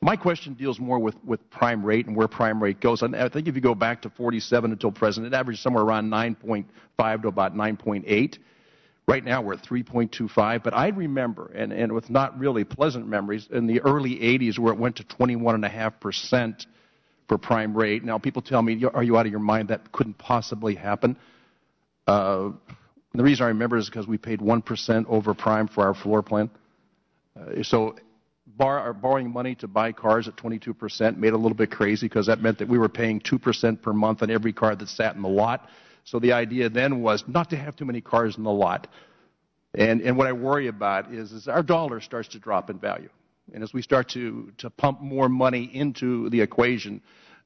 My question deals more with prime rate and where prime rate goes. And I think if you go back to 47 until present, it averaged somewhere around 9.5 to about 9.8. Right now we're at 3.25. But I remember, and with not really pleasant memories, in the early 80s where it went to 21.5% for prime rate. Now people tell me, are you out of your mind? That couldn't possibly happen. The reason I remember is because we paid 1% over prime for our floor plan. Borrowing money to buy cars at 22% made it a little bit crazy because that meant that we were paying 2% per month on every car that sat in the lot. So the idea then was not to have too many cars in the lot. And what I worry about is our dollar starts to drop in value. And as we start to pump more money into the equation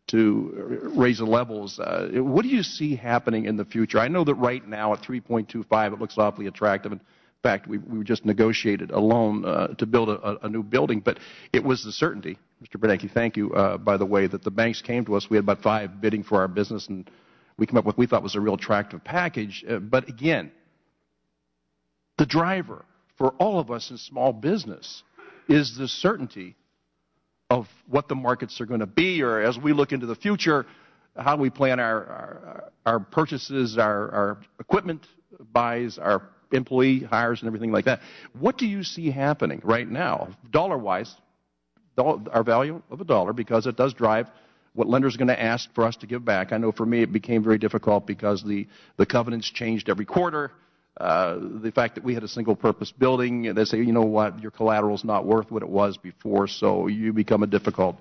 to raise the levels, what do you see happening in the future? I know that right now at 3.25 it looks awfully attractive. In fact, we just negotiated a loan to build a new building, but it was the certainty. Mr. Bernanke, thank you, by the way, that the banks came to us. We had about 5 bidding for our business, and we came up with what we thought was a real attractive package. But again, the driver for all of us in small business is the certainty of what the markets are going to be, or as we look into the future, how we plan our purchases, our equipment buys, our employee hires and everything like that. What do you see happening right now, dollar-wise, our value of a dollar, because it does drive what lenders are going to ask for us to give back? I know for me it became very difficult because the covenants changed every quarter. The fact that we had a single-purpose building, they say, you know what, your collateral is not worth what it was before, so you become a difficult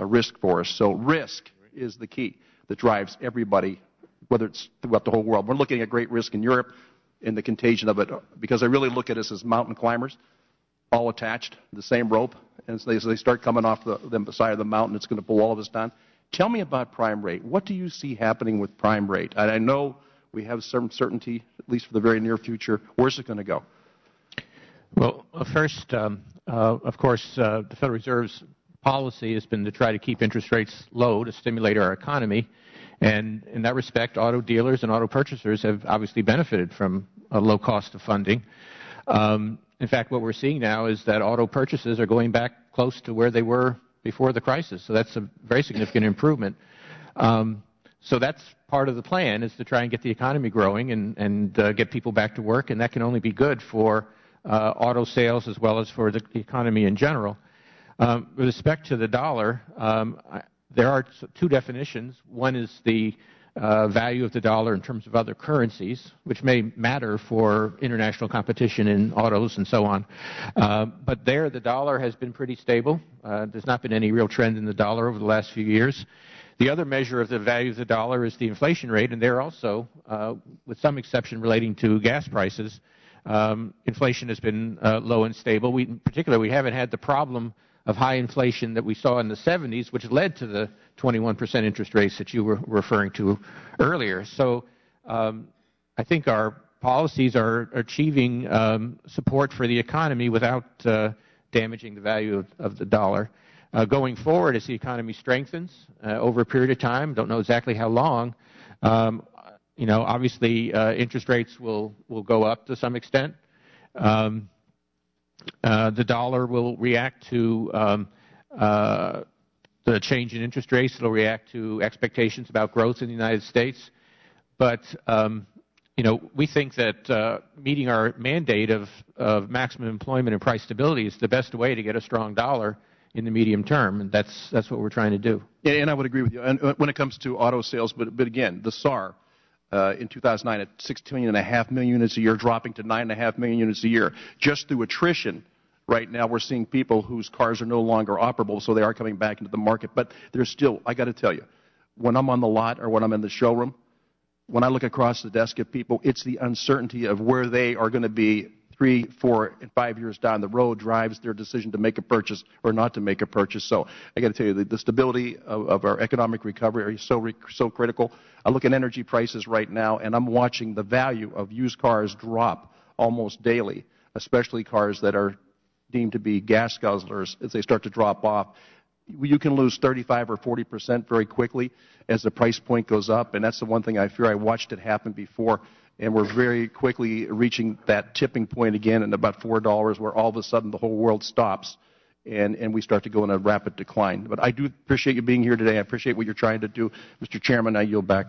risk for us. So risk is the key that drives everybody, whether it's throughout the whole world. We're looking at great risk in Europe, in the contagion of it, because I really look at us as mountain climbers, all attached to the same rope, and as they start coming off the side of the mountain, it's going to pull all of us down. Tell me about prime rate. What do you see happening with prime rate? And I know we have some certainty, at least for the very near future. Where's it going to go? Well, first, of course, the Federal Reserve's policy has been to try to keep interest rates low to stimulate our economy. And in that respect, auto dealers and auto purchasers have obviously benefited from a low cost of funding. In fact, what we're seeing now is that auto purchases are going back close to where they were before the crisis. So that's a very significant improvement. So that's part of the plan, is to try and get the economy growing and get people back to work. And that can only be good for auto sales as well as for the economy in general. With respect to the dollar, there are 2 definitions. One is the value of the dollar in terms of other currencies, which may matter for international competition in autos and so on. But there, the dollar has been pretty stable. There's not been any real trend in the dollar over the last few years. The other measure of the value of the dollar is the inflation rate, and there also, with some exception relating to gas prices, inflation has been low and stable. In particular, we haven't had the problem of high inflation that we saw in the 70s, which led to the 21% interest rates that you were referring to earlier. So I think our policies are achieving support for the economy without damaging the value of the dollar. Going forward, as the economy strengthens over a period of time, don't know exactly how long, obviously interest rates will go up to some extent. The dollar will react to the change in interest rates. It will react to expectations about growth in the United States. But, we think that meeting our mandate of maximum employment and price stability is the best way to get a strong dollar in the medium term, and that's what we're trying to do. Yeah, and I would agree with you. And when it comes to auto sales, but again, the SAAR in 2009 at 16.5 million units a year, dropping to 9.5 million units a year. Just through attrition, right now we're seeing people whose cars are no longer operable, so they are coming back into the market. But there's still, I got to tell you, when I'm on the lot or when I'm in the showroom, when I look across the desk at people, it's the uncertainty of where they are going to be 3, 4, and 5 years down the road drives their decision to make a purchase or not to make a purchase. So I got to tell you, the stability of our economic recovery is so critical. I look at energy prices right now, and I'm watching the value of used cars drop almost daily, especially cars that are deemed to be gas guzzlers as they start to drop off. You can lose 35 or 40% very quickly as the price point goes up, and that's the one thing I fear. I watched it happen before. And we're very quickly reaching that tipping point again at about $4 where all of a sudden the whole world stops and we start to go in a rapid decline. But I do appreciate you being here today. I appreciate what you're trying to do. Mr. Chairman, I yield back.